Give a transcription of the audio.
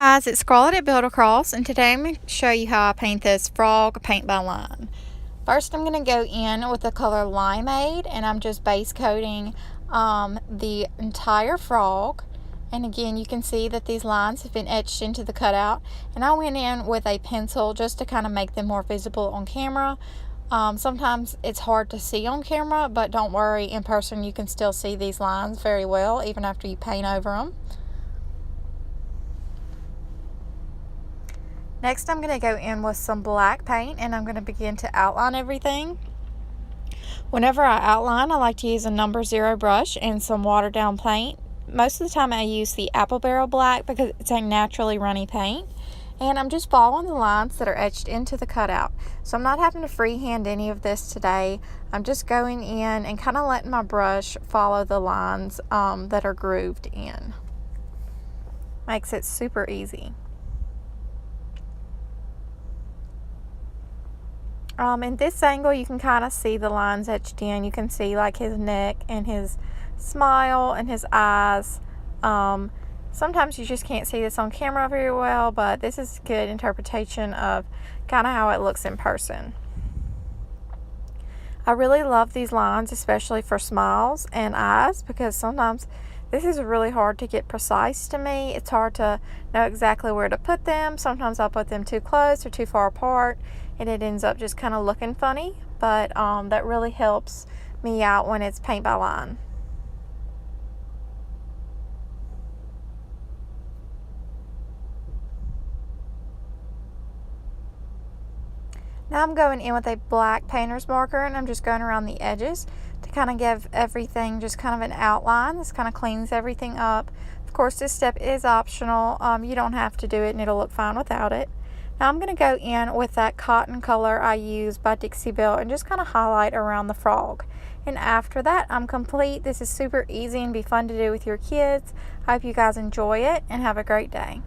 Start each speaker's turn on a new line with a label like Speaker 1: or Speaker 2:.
Speaker 1: Guys, it's Scarlett at Build Across, and today I'm going to show you how I paint this frog paint by line. First, I'm going to go in with the color Limeade, and I'm just base coating the entire frog. And again, you can see that these lines have been etched into the cutout, and I went in with a pencil just to kind of make them more visible on camera. Sometimes it's hard to see on camera, but don't worry, in person you can still see these lines very well even after you paint over them. Next, I'm going to go in with some black paint, and I'm going to begin to outline everything. Whenever I outline, I like to use a number 0 brush and some watered down paint. Most of the time I use the Apple Barrel Black because it's a naturally runny paint. And I'm just following the lines that are etched into the cutout. So I'm not having to freehand any of this today. I'm just going in and kind of letting my brush follow the lines that are grooved in. Makes it super easy. In this angle, you can kind of see the lines etched in. You can see like his neck and his smile and his eyes. Sometimes you just can't see this on camera very well, but this is a good interpretation of kind of how it looks in person. I really love these lines, especially for smiles and eyes, because sometimes this is really hard to get precise to me. It's hard to know exactly where to put them. Sometimes I'll put them too close or too far apart, and it ends up just kind of looking funny, but that really helps me out when it's paint by line. Now I'm going in with a black painter's marker, and I'm just going around the edges to kind of give everything just kind of an outline. This kind of cleans everything up. Of course, this step is optional. You don't have to do it, and it'll look fine without it. Now I'm going to go in with that cotton color I use by Dixie Belle and just kind of highlight around the frog. And after that, I'm complete. This is super easy and be fun to do with your kids. I hope you guys enjoy it and have a great day.